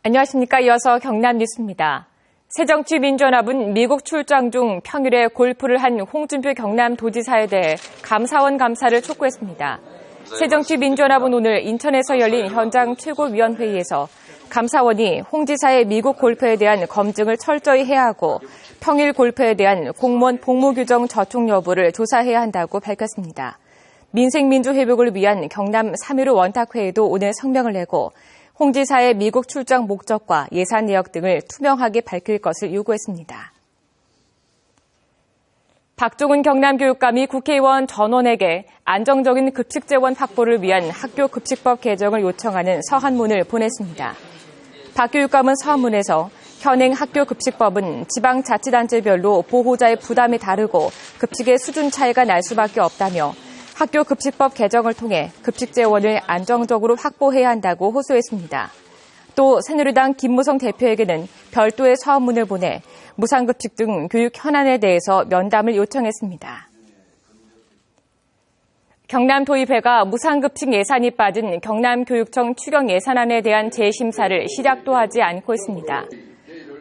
안녕하십니까. 이어서 경남 뉴스입니다. 새정치민주연합은 미국 출장 중 평일에 골프를 한 홍준표 경남도지사에 대해 감사원 감사를 촉구했습니다. 새정치민주연합은 오늘 인천에서 열린 현장 최고위원회의에서 감사원이 홍 지사의 미국 골프에 대한 검증을 철저히 해야 하고 평일 골프에 대한 공무원 복무규정 저촉 여부를 조사해야 한다고 밝혔습니다. 민생민주 회복을 위한 경남 3.15 원탁회의도 오늘 성명을 내고 홍 지사의 미국 출장 목적과 예산 내역 등을 투명하게 밝힐 것을 요구했습니다. 박종훈 경남교육감이 국회의원 전원에게 안정적인 급식 재원 확보를 위한 학교 급식법 개정을 요청하는 서한문을 보냈습니다. 박 교육감은 서한문에서 현행 학교 급식법은 지방자치단체별로 보호자의 부담이 다르고 급식의 수준 차이가 날 수밖에 없다며 학교 급식법 개정을 통해 급식 재원을 안정적으로 확보해야 한다고 호소했습니다. 또 새누리당 김무성 대표에게는 별도의 서한문을 보내 무상급식 등 교육 현안에 대해서 면담을 요청했습니다. 경남도의회가 무상급식 예산이 빠진 경남교육청 추경 예산안에 대한 재심사를 시작도 하지 않고 있습니다.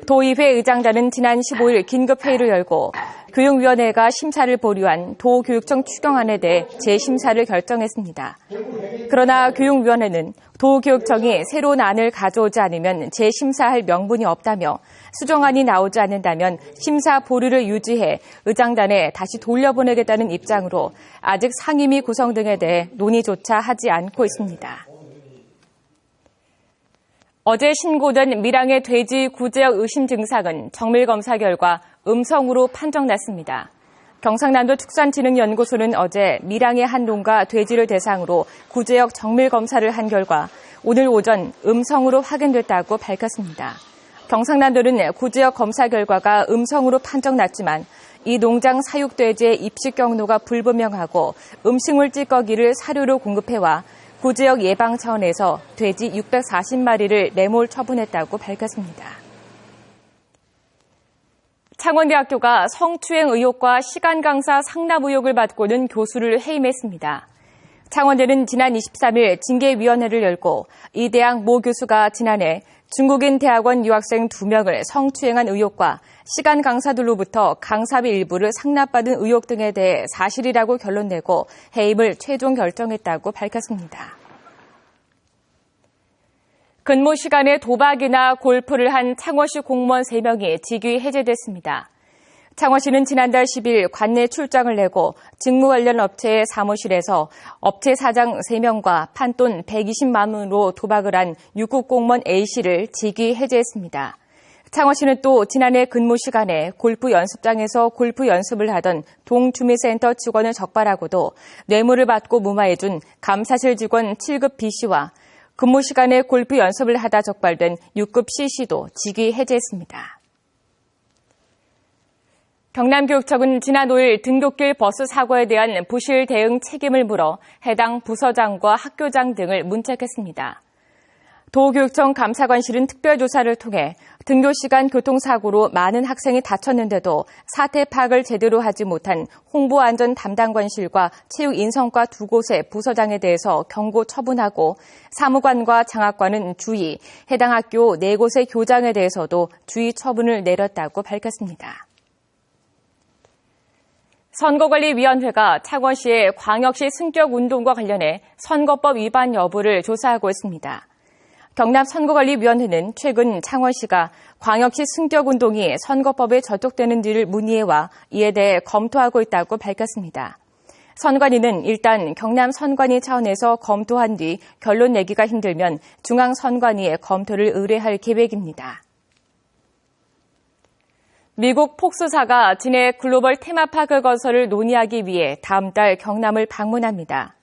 도의회 의장단은 지난 15일 긴급회의를 열고 교육위원회가 심사를 보류한 도교육청 추경안에 대해 재심사를 결정했습니다. 그러나 교육위원회는 도교육청이 새로운 안을 가져오지 않으면 재심사할 명분이 없다며 수정안이 나오지 않는다면 심사 보류를 유지해 의장단에 다시 돌려보내겠다는 입장으로 아직 상임위 구성 등에 대해 논의조차 하지 않고 있습니다. 어제 신고된 밀양의 돼지 구제역 의심 증상은 정밀검사 결과 음성으로 판정났습니다. 경상남도 축산진흥연구소는 어제 밀양의 한 농가 돼지를 대상으로 구제역 정밀검사를 한 결과 오늘 오전 음성으로 확인됐다고 밝혔습니다. 경상남도는 구제역 검사 결과가 음성으로 판정났지만 이 농장 사육돼지의 입식 경로가 불분명하고 음식물 찌꺼기를 사료로 공급해와 구제역 예방 차원에서 돼지 640마리를 내몰 처분했다고 밝혔습니다. 창원대학교가 성추행 의혹과 시간 강사 상납 의혹을 받고는 교수를 해임했습니다. 창원대는 지난 23일 징계위원회를 열고 이 대학 모 교수가 지난해 중국인 대학원 유학생 2명을 성추행한 의혹과 시간 강사들로부터 강사비 일부를 상납받은 의혹 등에 대해 사실이라고 결론내고 해임을 최종 결정했다고 밝혔습니다. 근무 시간에 도박이나 골프를 한 창원시 공무원 3명이 직위 해제됐습니다. 창원시는 지난달 10일 관내 출장을 내고 직무 관련 업체의 사무실에서 업체 사장 3명과 판돈 120만 원으로 도박을 한 6급 공무원 A씨를 직위 해제했습니다. 창원시는 또 지난해 근무 시간에 골프 연습장에서 골프 연습을 하던 동주민센터 직원을 적발하고도 뇌물을 받고 무마해준 감사실 직원 7급 B씨와 근무 시간에 골프 연습을 하다 적발된 6급 C씨도 직위 해제했습니다. 경남교육청은 지난 5일 등굣길 버스 사고에 대한 부실 대응 책임을 물어 해당 부서장과 학교장 등을 문책했습니다. 도교육청 감사관실은 특별조사를 통해 등교 시간 교통사고로 많은 학생이 다쳤는데도 사태 파악을 제대로 하지 못한 홍보안전 담당관실과 체육인성과 2곳의 부서장에 대해서 경고 처분하고 사무관과 장학관은 주의, 해당 학교 4곳의 교장에 대해서도 주의 처분을 내렸다고 밝혔습니다. 선거관리위원회가 창원시의 광역시 승격운동과 관련해 선거법 위반 여부를 조사하고 있습니다. 경남선거관리위원회는 최근 창원시가 광역시 승격운동이 선거법에 저촉되는지를 문의해와 이에 대해 검토하고 있다고 밝혔습니다. 선관위는 일단 경남선관위 차원에서 검토한 뒤 결론 내기가 힘들면 중앙선관위에 검토를 의뢰할 계획입니다. 미국 폭스사가 진해 글로벌 테마파크 건설을 논의하기 위해 다음 달 경남을 방문합니다.